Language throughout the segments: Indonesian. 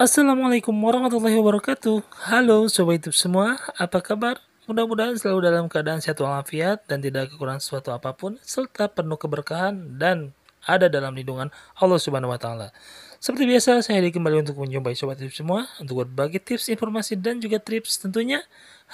Assalamualaikum warahmatullahi wabarakatuh. Halo Sobat YouTube semua, apa kabar? Mudah-mudahan selalu dalam keadaan sehat walafiat dan tidak kekurangan sesuatu apapun, serta penuh keberkahan dan ada dalam lindungan Allah Subhanahu wa Ta'ala. Seperti biasa, saya hadir kembali untuk menjumpai Sobat YouTube semua untuk berbagi tips, informasi, dan juga tips tentunya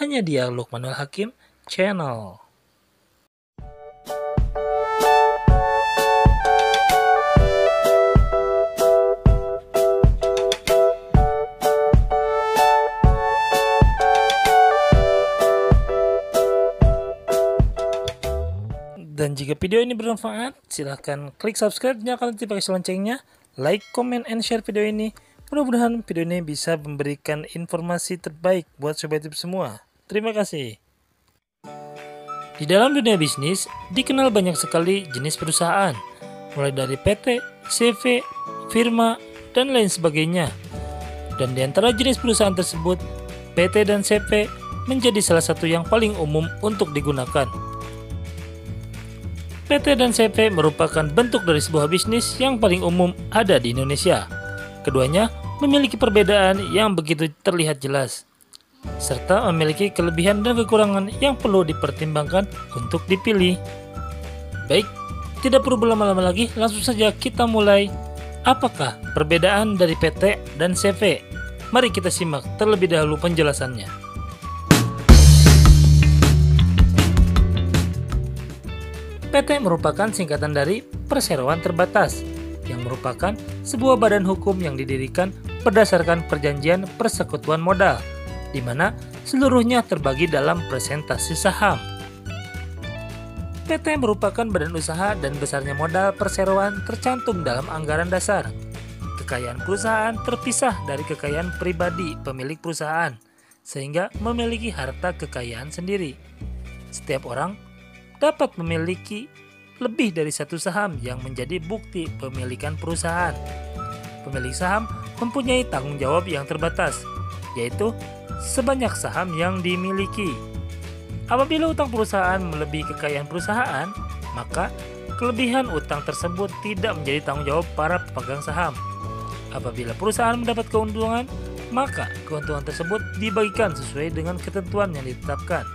hanya di Lukmanul Hakim Channel. Dan jika video ini bermanfaat, silahkan klik subscribe, nyalakan notifikasi loncengnya, like, comment, and share video ini. Mudah-mudahan video ini bisa memberikan informasi terbaik buat Sobat YouTube semua. Terima kasih. Di dalam dunia bisnis, dikenal banyak sekali jenis perusahaan, mulai dari PT, CV, firma, dan lain sebagainya. Dan di antara jenis perusahaan tersebut, PT dan CV menjadi salah satu yang paling umum untuk digunakan. PT dan CV merupakan bentuk dari sebuah bisnis yang paling umum ada di Indonesia. Keduanya memiliki perbedaan yang begitu terlihat jelas, serta memiliki kelebihan dan kekurangan yang perlu dipertimbangkan untuk dipilih. Baik, tidak perlu berlama-lama lagi, langsung saja kita mulai. Apakah perbedaan dari PT dan CV? Mari kita simak terlebih dahulu penjelasannya. PT merupakan singkatan dari Perseroan Terbatas, yang merupakan sebuah badan hukum yang didirikan berdasarkan perjanjian persekutuan modal, di mana seluruhnya terbagi dalam presentasi saham. PT merupakan badan usaha dan besarnya modal perseroan tercantum dalam anggaran dasar. Kekayaan perusahaan terpisah dari kekayaan pribadi pemilik perusahaan, sehingga memiliki harta kekayaan sendiri. Setiap orang dapat memiliki lebih dari satu saham yang menjadi bukti pemilikan perusahaan. Pemilik saham mempunyai tanggung jawab yang terbatas, yaitu sebanyak saham yang dimiliki. Apabila utang perusahaan melebihi kekayaan perusahaan, maka kelebihan utang tersebut tidak menjadi tanggung jawab para pemegang saham. Apabila perusahaan mendapat keuntungan, maka keuntungan tersebut dibagikan sesuai dengan ketentuan yang ditetapkan.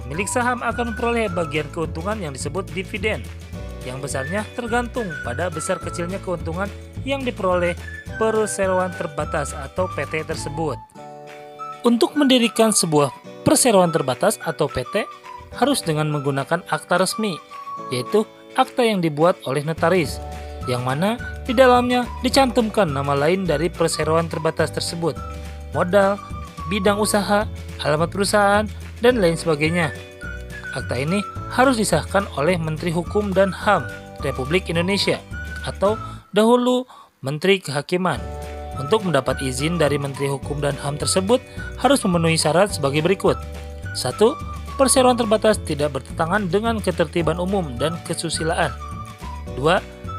Pemilik saham akan memperoleh bagian keuntungan yang disebut dividen, yang besarnya tergantung pada besar kecilnya keuntungan yang diperoleh perseroan terbatas atau PT tersebut. Untuk mendirikan sebuah perseroan terbatas atau PT harus dengan menggunakan akta resmi, yaitu akta yang dibuat oleh notaris, yang mana di dalamnya dicantumkan nama lain dari perseroan terbatas tersebut, modal, bidang usaha, alamat perusahaan, dan lain sebagainya. Akta ini harus disahkan oleh Menteri Hukum dan HAM Republik Indonesia atau dahulu Menteri Kehakiman. Untuk mendapat izin dari Menteri Hukum dan HAM tersebut harus memenuhi syarat sebagai berikut. 1. Perseroan terbatas tidak bertentangan dengan ketertiban umum dan kesusilaan. 2.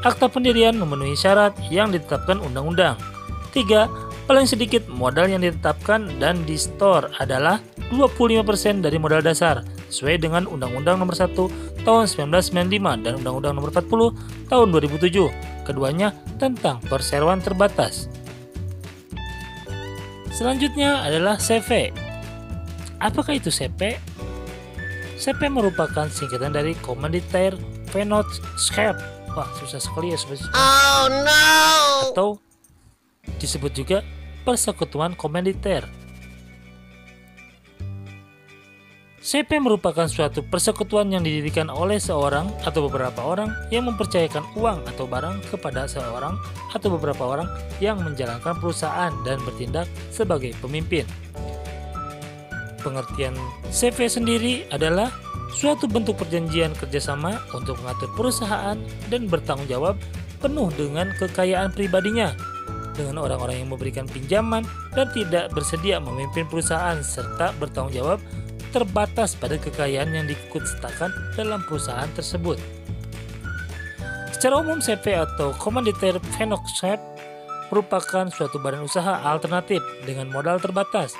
Akta pendirian memenuhi syarat yang ditetapkan undang-undang. 3. Paling sedikit modal yang ditetapkan dan di-store adalah 25% dari modal dasar sesuai dengan Undang-Undang Nomor 1 Tahun 1995 dan Undang-Undang Nomor 40 Tahun 2007, keduanya tentang perseroan terbatas. Selanjutnya adalah CV. Apakah itu CV? CV merupakan singkatan dari Commanditaire Vennootschap. Wah, susah sekali ya sobat. Oh no! Atau disebut juga persekutuan komanditer. CV merupakan suatu persekutuan yang didirikan oleh seorang atau beberapa orang yang mempercayakan uang atau barang kepada seorang atau beberapa orang yang menjalankan perusahaan dan bertindak sebagai pemimpin. Pengertian CV sendiri adalah suatu bentuk perjanjian kerjasama untuk mengatur perusahaan dan bertanggung jawab penuh dengan kekayaan pribadinya dengan orang-orang yang memberikan pinjaman dan tidak bersedia memimpin perusahaan serta bertanggung jawab terbatas pada kekayaan yang diikutsertakan dalam perusahaan tersebut. Secara umum, CV atau Commanditaire Vennootschap merupakan suatu badan usaha alternatif dengan modal terbatas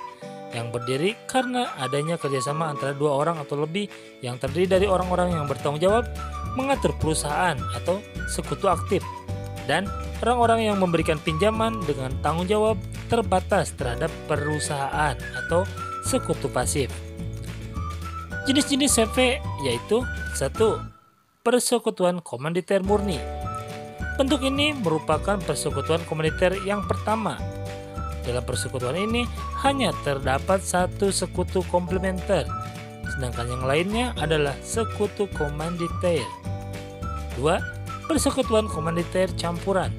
yang berdiri karena adanya kerjasama antara dua orang atau lebih yang terdiri dari orang-orang yang bertanggung jawab mengatur perusahaan atau sekutu aktif dan orang-orang yang memberikan pinjaman dengan tanggung jawab terbatas terhadap perusahaan atau sekutu pasif. Jenis-jenis CV yaitu 1. Persekutuan komanditer murni. Bentuk ini merupakan persekutuan komanditer yang pertama. Dalam persekutuan ini hanya terdapat satu sekutu komplementer, sedangkan yang lainnya adalah sekutu komanditer. 2. Persekutuan komanditer campuran.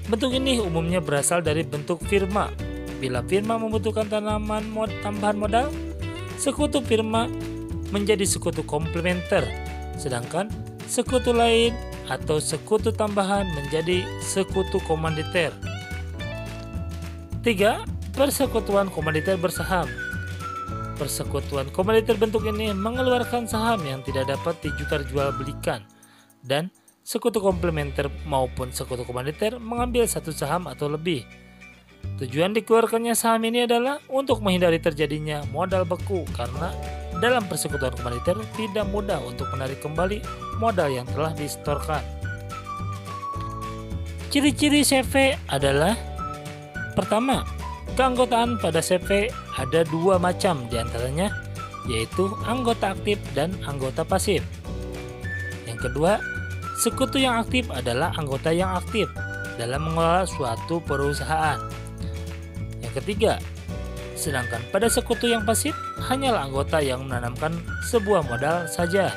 Bentuk ini umumnya berasal dari bentuk firma. Bila firma membutuhkan tambahan modal, sekutu firma menjadi sekutu komplementer, sedangkan sekutu lain atau sekutu tambahan menjadi sekutu komanditer. 3. Persekutuan komanditer bersaham. Persekutuan komanditer bentuk ini mengeluarkan saham yang tidak dapat dijual-belikan, dan sekutu komplementer maupun sekutu komanditer mengambil satu saham atau lebih. Tujuan dikeluarkannya saham ini adalah untuk menghindari terjadinya modal beku, karena dalam persekutuan komanditer tidak mudah untuk menarik kembali modal yang telah disetorkan. Ciri-ciri CV adalah: pertama, keanggotaan pada CV ada dua macam diantaranya, yaitu anggota aktif dan anggota pasif. Yang kedua, sekutu yang aktif adalah anggota yang aktif dalam mengelola suatu perusahaan. Yang ketiga, sedangkan pada sekutu yang pasif hanyalah anggota yang menanamkan sebuah modal saja.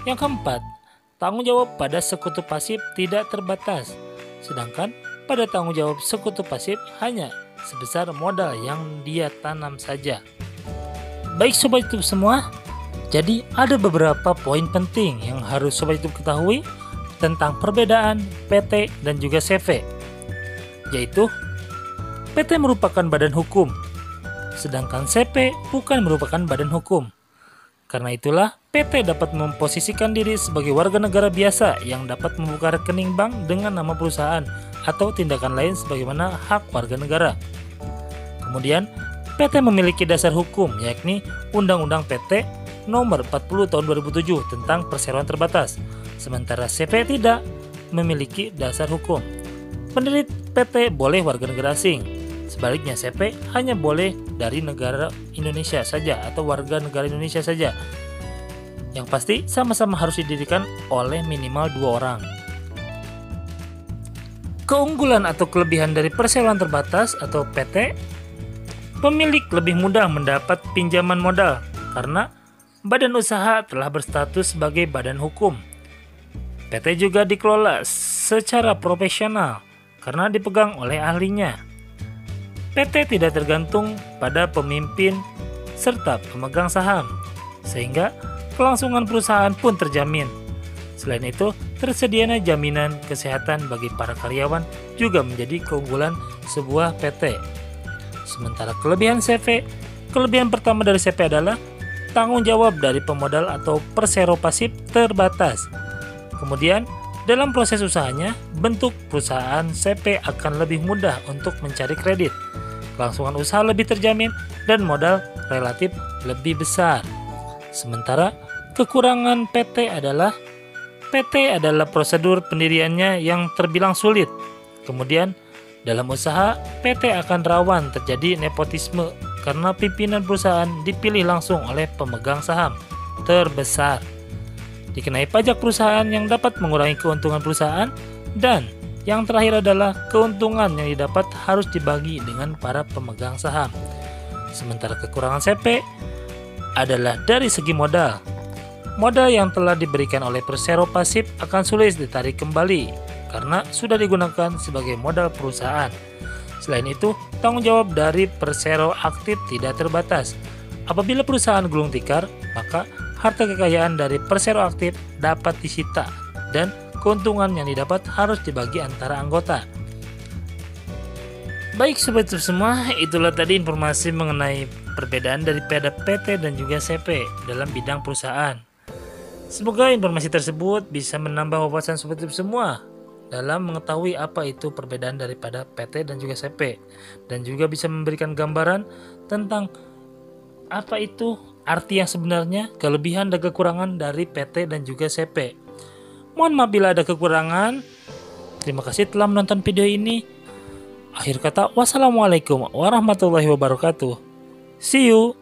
Yang keempat, tanggung jawab pada sekutu pasif tidak terbatas, sedangkan pada tanggung jawab sekutu pasif hanya sebesar modal yang dia tanam saja. Baik Sobat YouTube semua, jadi ada beberapa poin penting yang harus Sobat YouTube ketahui tentang perbedaan PT dan juga CV, yaitu PT merupakan badan hukum, sedangkan CV bukan merupakan badan hukum. Karena itulah PT dapat memposisikan diri sebagai warga negara biasa yang dapat membuka rekening bank dengan nama perusahaan atau tindakan lain sebagaimana hak warga negara. Kemudian PT memiliki dasar hukum, yakni Undang-Undang PT Nomor 40 Tahun 2007 tentang perseroan terbatas, sementara CV tidak memiliki dasar hukum. Pendiri PT boleh warga negara asing, sebaliknya CV hanya boleh dari negara Indonesia saja atau warga negara Indonesia saja. Yang pasti sama-sama harus didirikan oleh minimal 2 orang. Keunggulan atau kelebihan dari perseroan terbatas atau PT: pemilik lebih mudah mendapat pinjaman modal karena badan usaha telah berstatus sebagai badan hukum. PT juga dikelola secara profesional karena dipegang oleh ahlinya. PT tidak tergantung pada pemimpin serta pemegang saham, sehingga kelangsungan perusahaan pun terjamin. Selain itu, tersedianya jaminan kesehatan bagi para karyawan juga menjadi keunggulan sebuah PT. Sementara kelebihan CV, kelebihan pertama dari CV adalah tanggung jawab dari pemodal atau persero pasif terbatas. Kemudian, dalam proses usahanya, bentuk perusahaan CV akan lebih mudah untuk mencari kredit. Kelangsungan usaha lebih terjamin dan modal relatif lebih besar. Sementara kekurangan PT adalah prosedur pendiriannya yang terbilang sulit. Kemudian dalam usaha, PT akan rawan terjadi nepotisme karena pimpinan perusahaan dipilih langsung oleh pemegang saham terbesar. Dikenai pajak perusahaan yang dapat mengurangi keuntungan perusahaan, dan yang terakhir adalah keuntungan yang didapat harus dibagi dengan para pemegang saham. Sementara kekurangan CV adalah dari segi modal. Modal yang telah diberikan oleh persero pasif akan sulit ditarik kembali karena sudah digunakan sebagai modal perusahaan. Selain itu, tanggung jawab dari persero aktif tidak terbatas. Apabila perusahaan gulung tikar, maka harta kekayaan dari persero aktif dapat disita dan keuntungan yang didapat harus dibagi antara anggota. Baik Sobat YouTube semua, itulah tadi informasi mengenai perbedaan daripada PT dan juga CV dalam bidang perusahaan. Semoga informasi tersebut bisa menambah wawasan Sobat YouTube semua dalam mengetahui apa itu perbedaan daripada PT dan juga CV, dan juga bisa memberikan gambaran tentang apa itu arti yang sebenarnya, kelebihan dan kekurangan dari PT dan juga CV. Mohon maaf bila ada kekurangan. Terima kasih telah menonton video ini. Akhir kata, wassalamualaikum warahmatullahi wabarakatuh. See you.